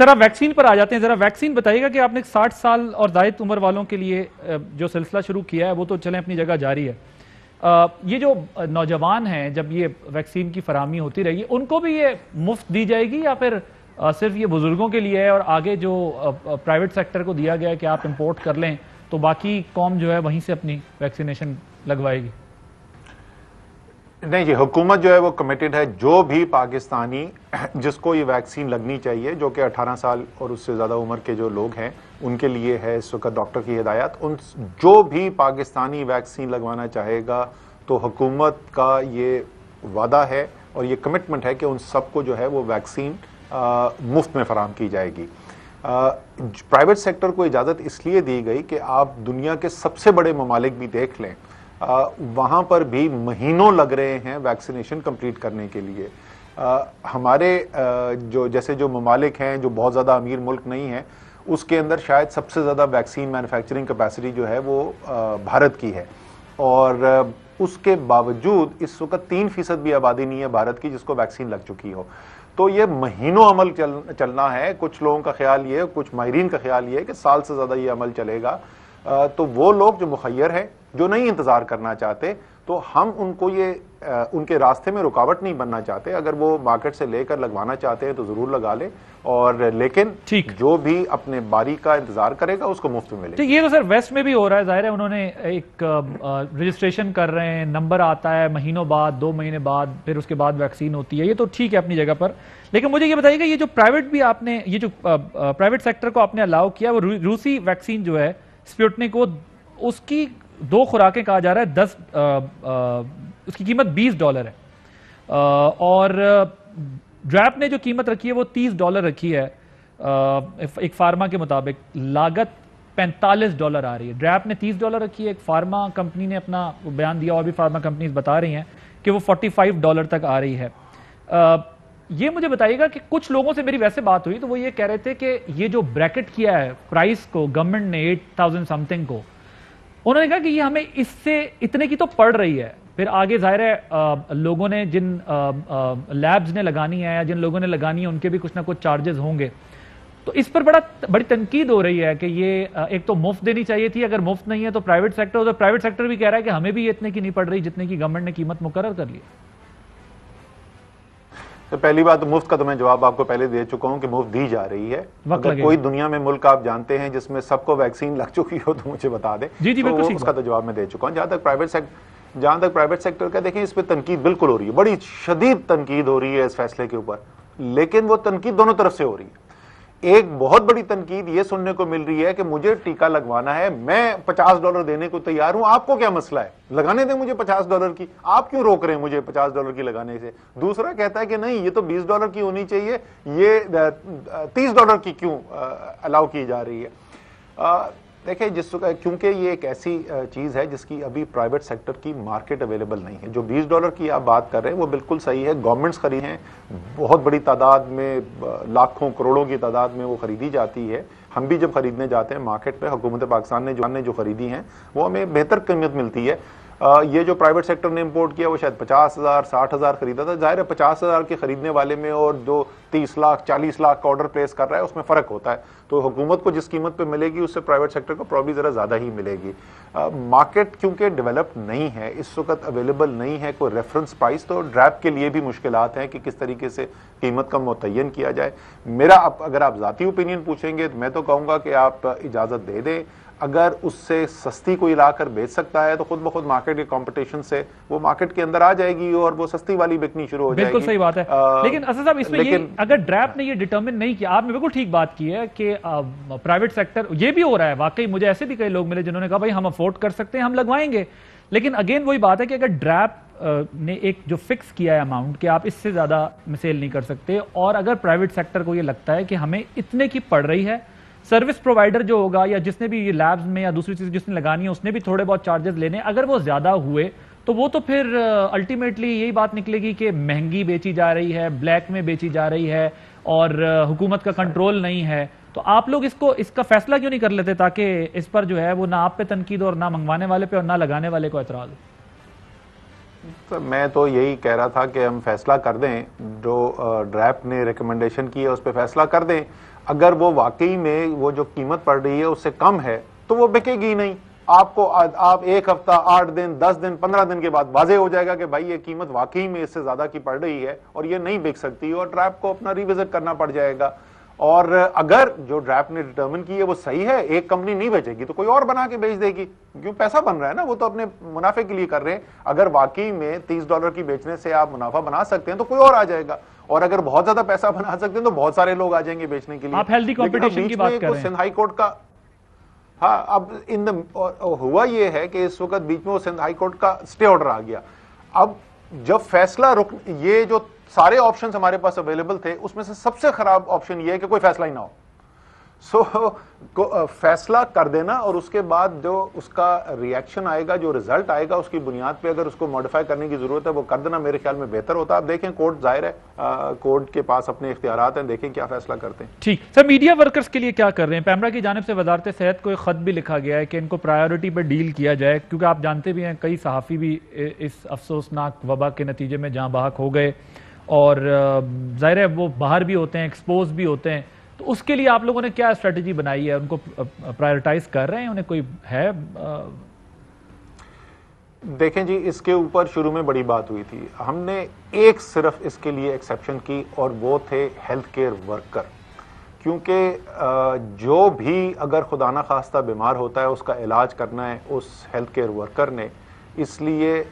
Sir आप vaccine पर आ जाते हैं, जरा वैक्सीन बताइएगा कि आपने 60 साल और जायद उम्र वालों के लिए जो सिलसिला शुरू किया है वो तो चलें अपनी जगह जारी है। ये जो नौजवान हैं, जब ये वैक्सीन की फराहमी होती रहेगी उनको भी ये मुफ्त दी जाएगी या फिर सिर्फ ये बुजुर्गों के लिए है और आगे जो प्राइवेट सेक्टर को दिया गया है कि आप इंपोर्ट कर लें तो बाकी कौम जो है वहीं से अपनी वैक्सीनेशन लगवाएगी? नहीं जी, हुकूमत जो है वो कमिटेड है। जो भी पाकिस्तानी जिसको ये वैक्सीन लगनी चाहिए, जो कि 18 साल और उससे ज़्यादा उम्र के जो लोग हैं उनके लिए है इस वक्त डॉक्टर की हिदायत, उन जो भी पाकिस्तानी वैक्सीन लगवाना चाहेगा तो हुकूमत का ये वादा है और ये कमिटमेंट है कि उन सबको जो है वो वैक्सीन मुफ्त में फराहम की जाएगी। प्राइवेट सेक्टर को इजाज़त इसलिए दी गई कि आप दुनिया के सबसे बड़े ममालिक भी देख लें, वहाँ पर भी महीनों लग रहे हैं वैक्सीनेशन कंप्लीट करने के लिए। हमारे जो जैसे जो ममालिक हैं जो बहुत ज़्यादा अमीर मुल्क नहीं है, उसके अंदर शायद सबसे ज़्यादा वैक्सीन मैन्युफैक्चरिंग कैपेसिटी जो है वो भारत की है, और उसके बावजूद इस वक्त 3% भी आबादी नहीं है भारत की जिसको वैक्सीन लग चुकी हो। तो ये महीनों अमल चलना है। कुछ लोगों का ख्याल ये, कुछ माहिरीन का ख्याल ये है कि साल से ज़्यादा ये अमल चलेगा। तो वो लोग जो मुखय्यर हैं, जो नहीं इंतज़ार करना चाहते, तो हम उनको ये उनके रास्ते में रुकावट नहीं बनना चाहते। अगर वो मार्केट से लेकर लगवाना चाहते हैं तो ज़रूर लगा ले, और लेकिन जो भी अपने बारी का इंतजार करेगा उसको मुफ्त में मिलेगा। ये तो सर वेस्ट में भी हो रहा है, जाहिर है उन्होंने एक रजिस्ट्रेशन कर रहे हैं, नंबर आता है महीनों बाद, 2 महीने बाद, फिर उसके बाद वैक्सीन होती है। ये तो ठीक है अपनी जगह पर, लेकिन मुझे ये बताइएगा ये जो प्राइवेट भी आपने, ये जो प्राइवेट सेक्टर को आपने अलाउ किया, वो रूसी वैक्सीन जो है स्पुतनिक, वो उसकी 2 खुराकें कहा जा रहा है 10 उसकी कीमत $20 है, और ड्रैप ने जो कीमत रखी है वो $30 रखी है। एक फार्मा के मुताबिक लागत $45 आ रही है। ड्रैप ने $30 रखी है, एक फार्मा कंपनी ने अपना बयान दिया, और भी फार्मा कंपनीज बता रही हैं कि वो $45 तक आ रही है। ये मुझे बताइएगा कि कुछ लोगों से मेरी वैसे बात हुई तो वो ये कह रहे थे कि ये जो ब्रैकेट किया है प्राइस को गवर्नमेंट ने 8,000 समथिंग को, उन्होंने कहा कि ये हमें इससे इतने की तो पड़ रही है। फिर आगे जाहिर है लोगों ने जिन लैब्स ने लगानी है या जिन लोगों ने लगानी है उनके भी कुछ ना कुछ चार्जेस होंगे। तो इस पर बड़ी तनकीद हो रही है कि ये एक तो मुफ्त देनी चाहिए थी, अगर मुफ्त नहीं है तो प्राइवेट सेक्टर भी कह रहा है कि हमें भी ये इतने की नहीं पड़ रही जितने की गवर्नमेंट ने कीमत मुकर्रर कर ली। तो पहली बात, मुफ्त का तो मैं जवाब आपको पहले दे चुका हूं कि मुफ्त दी जा रही है। अगर कोई दुनिया में मुल्क आप जानते हैं जिसमें सबको वैक्सीन लग चुकी हो तो मुझे बता दें। जी तो उसका तो जवाब मैं दे चुका हूं। जहां तक प्राइवेट सेक्टर का देखें, इस पर तनकीद बिल्कुल हो रही है, बड़ी शदीद तनकीद हो रही है इस फैसले के ऊपर, लेकिन वो तनकीद दोनों तरफ से हो रही है। एक बहुत बड़ी तनकीद ये सुनने को मिल रही है कि मुझे टीका लगवाना है, मैं $50 देने को तैयार हूं, आपको क्या मसला है, लगाने दें मुझे $50 की, आप क्यों रोक रहे हैं मुझे $50 की लगाने से। दूसरा कहता है कि नहीं, ये तो $20 की होनी चाहिए, ये $30 की क्यों अलाउ की जा रही है। देखिए, क्योंकि ये एक ऐसी चीज़ है जिसकी अभी प्राइवेट सेक्टर की मार्केट अवेलेबल नहीं है। जो $20 की आप बात कर रहे हैं वो बिल्कुल सही है, गवर्नमेंट्स खरीद हैं, बहुत बड़ी तादाद में, लाखों करोड़ों की तादाद में वो खरीदी जाती है। हम भी जब खरीदने जाते हैं मार्केट में, हुकूमत पाकिस्तान ने जो खरीदी हैं वो हमें बेहतर कीमत मिलती है। ये जो प्राइवेट सेक्टर ने इंपोर्ट किया वो शायद 50,000 60,000 खरीदा था। जाहिर है 50,000 के खरीदने वाले में और जो 30 लाख 40 लाख का ऑर्डर प्लेस कर रहा है उसमें फ़र्क होता है। तो हुकूमत को जिस कीमत पे मिलेगी उससे प्राइवेट सेक्टर को प्रॉब्ली ज़रा ज़्यादा ही मिलेगी। मार्केट क्योंकि डेवलप नहीं है, इस वक्त अवेलेबल नहीं है कोई रेफरेंस प्राइस, तो ड्रैप के लिए भी मुश्किलात हैं कि किस तरीके से कीमत का मुतय्यन किया जाए। मेरा अगर आप ज़ाती ओपिनियन पूछेंगे तो मैं तो कहूँगा कि आप इजाज़त दे दें। अगर उससे सस्ती कोई लाकर बेच सकता है तो खुद ब खुद मार्केट के कंपटीशन से वो मार्केट के अंदर आ जाएगी और वो सस्ती वाली बिकनी शुरू हो जाएगी। बिल्कुल सही बात है। लेकिन असद साहब, इसमें ये अगर ड्रैप ने ये डिटरमिन नहीं किया, आपने बिल्कुल ठीक बात की है कि प्राइवेट सेक्टर, ये भी हो रहा है वाकई, मुझे ऐसे भी कई लोग मिले जिन्होंने कहा भाई हम अफोर्ड कर सकते हैं, हम लगवाएंगे। लेकिन अगेन वही बात है कि अगर ड्रैप ने एक जो फिक्स किया है अमाउंट कि आप इससे ज्यादा सेल नहीं कर सकते, और अगर प्राइवेट सेक्टर को ये लगता है कि हमें इतने की पड़ रही है, सर्विस प्रोवाइडर जो होगा या जिसने भी ये लैब्स में या दूसरी चीज जिसने लगानी है उसने भी थोड़े बहुत चार्जेस लेने, अगर वो ज्यादा हुए तो वो तो फिर अल्टीमेटली यही बात निकलेगी कि महंगी बेची जा रही है, ब्लैक में बेची जा रही है, और हुकूमत का कंट्रोल नहीं है। तो आप लोग इसका फैसला क्यों नहीं कर लेते ताकि इस पर जो है वो ना आप पे तनकीद और ना मंगवाने वाले पे और ना लगाने वाले को एतराज हो? तो मैं तो यही कह रहा था कि हम फैसला कर दें, जो ड्रैप ने रिकमेंडेशन की है उस पर फैसला कर दें। अगर वो वाकई में वो जो कीमत पड़ रही है उससे कम है तो वो बिकेगी नहीं। आपको आप एक हफ्ता, 8 दिन, 10 दिन, 15 दिन के बाद वाजे हो जाएगा कि भाई ये कीमत वाकई में इससे ज्यादा की पड़ रही है और ये नहीं बिक सकती, और ड्रैप को अपना रिविजिट करना पड़ जाएगा। और अगर जो ड्रैप ने डिटर्मिन की है वो सही है, एक कंपनी नहीं बेचेगी तो कोई और बना के बेच देगी, क्यों, पैसा बन रहा है ना, वो तो अपने मुनाफे के लिए कर रहे हैं। अगर वाकई में $30 की बेचने से आप मुनाफा बना सकते हैं तो कोई और आ जाएगा, और अगर बहुत ज्यादा पैसा बना सकते हैं तो बहुत सारे लोग आ जाएंगे बेचने के लिए। आप हेल्दी कंपटीशन की बात कर रहे हैं। सिंध हाई कोर्ट का, हाँ, अब हुआ ये है कि इस वक्त बीच में वो सिंध हाई कोर्ट का स्टे ऑर्डर आ गया। अब जब फैसला ये जो सारे ऑप्शंस हमारे पास अवेलेबल थे उसमें से सबसे खराब ऑप्शन ये है कि कोई फैसला ही ना हो। फैसला कर देना और उसके बाद जो उसका रिएक्शन आएगा, जो रिजल्ट आएगा, उसकी बुनियाद पे अगर उसको मॉडिफाई करने की जरूरत है वो कर देना मेरे ख्याल में बेहतर होता है। आप देखें, कोर्ट जाहिर है, कोर्ट के पास अपने इख्तियारात हैं, देखें क्या फैसला करते हैं। ठीक सर, मीडिया वर्कर्स के लिए क्या कर रहे हैं? पैमरा की जानिब से वजारत सेहत को एक खत भी लिखा गया है कि इनको प्रायोरिटी पर डील किया जाए, क्योंकि आप जानते भी हैं कई सहाफ़ी भी इस अफसोसनाक वबा के नतीजे में जहाँ बहक हो गए, और जाहिर है वो बाहर भी होते हैं, एक्सपोज भी होते हैं, तो उसके लिए आप लोगों ने क्या स्ट्रेटजी बनाई है? उनको प्रायोरिटाइज कर रहे हैं, उन्हें कोई है? देखें जी, इसके ऊपर शुरू में बड़ी बात हुई थी, हमने एक सिर्फ इसके लिए एक्सेप्शन की और वो थे हेल्थ केयर वर्कर, क्योंकि जो भी अगर खुदा ना खास्ता बीमार होता है उसका इलाज करना है उस हेल्थ केयर वर्कर ने, इसलिए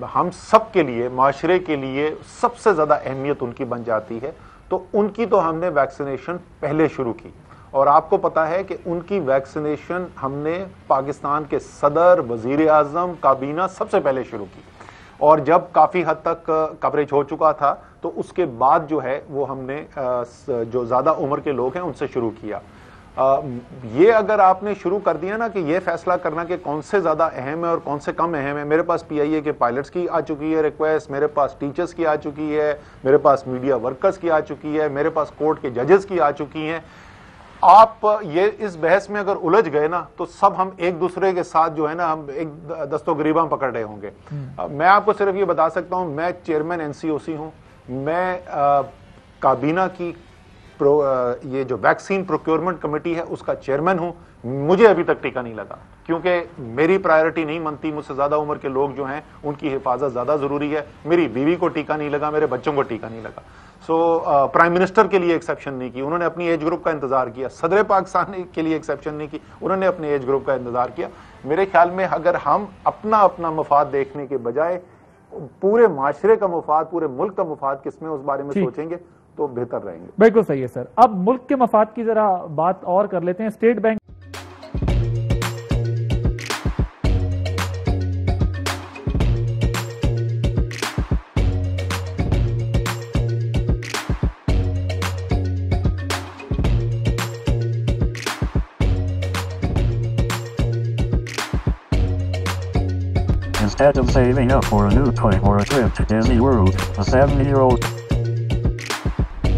हम सब के लिए, माशरे के लिए सबसे ज़्यादा अहमियत उनकी बन जाती है। तो उनकी तो हमने वैक्सीनेशन पहले शुरू की, और आपको पता है कि उनकी वैक्सीनेशन हमने पाकिस्तान के सदर, वजीर आज़म, काबीना सबसे पहले शुरू की, और जब काफ़ी हद तक कवरेज हो चुका था तो उसके बाद जो है वो हमने जो ज़्यादा उम्र के लोग हैं उनसे शुरू किया। ये अगर आपने शुरू कर दिया ना कि ये फैसला करना कि कौन से ज़्यादा अहम है और कौन से कम अहम है, मेरे पास PIA के पायलट्स की आ चुकी है रिक्वेस्ट, मेरे पास टीचर्स की आ चुकी है, मेरे पास मीडिया वर्कर्स की आ चुकी है, मेरे पास कोर्ट के जजेस की आ चुकी हैं। आप ये इस बहस में अगर उलझ गए ना तो सब हम एक दूसरे के साथ जो है ना, हम एक दस्तो गरीबा पकड़ रहे होंगे। मैं आपको सिर्फ ये बता सकता हूँ, मैं चेयरमैन NCOC हूँ, मैं काबीना की ये जो वैक्सीन प्रोक्योरमेंट कमेटी है उसका चेयरमैन हूं। मुझे अभी तक टीका नहीं लगा, क्योंकि मेरी प्रायोरिटी नहीं बनती, मुझसे ज्यादा उम्र के लोग जो हैं उनकी हिफाजत ज्यादा जरूरी है। मेरी बीवी को टीका नहीं लगा, मेरे बच्चों को टीका नहीं लगा। प्राइम मिनिस्टर के लिए एक्सेप्शन नहीं की, उन्होंने अपनी एज ग्रुप का इंतजार किया। सदर पाकिस्तान के लिए एक्सेप्शन नहीं की, उन्होंने अपने एज ग्रुप का इंतजार किया। मेरे ख्याल में अगर हम अपना अपना मफाद देखने के बजाय पूरे माशरे का मफाद, पूरे मुल्क का मफाद किसमें, उस बारे में सोचेंगे तो बेहतर रहेंगे। बिल्कुल सही है सर। अब मुल्क के मफाद की जरा बात और कर लेते हैं। State bank Instead of saving up for a new toy or a trip to Disney World, a 7-year-old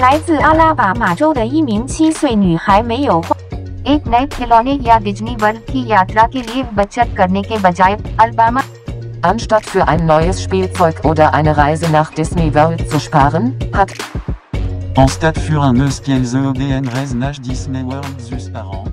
来自阿拉巴马州的一名7岁女孩没有花 एक नए खिलौने या डिज्नी वर्ल्ड की यात्रा के लिए बचत करने के बजाय Alabama Anstatt für ein neues Spielzeug oder eine Reise nach Disney World zu sparen, hat En stade für un eus qu'elles EDN reise nach Disney World zus par an.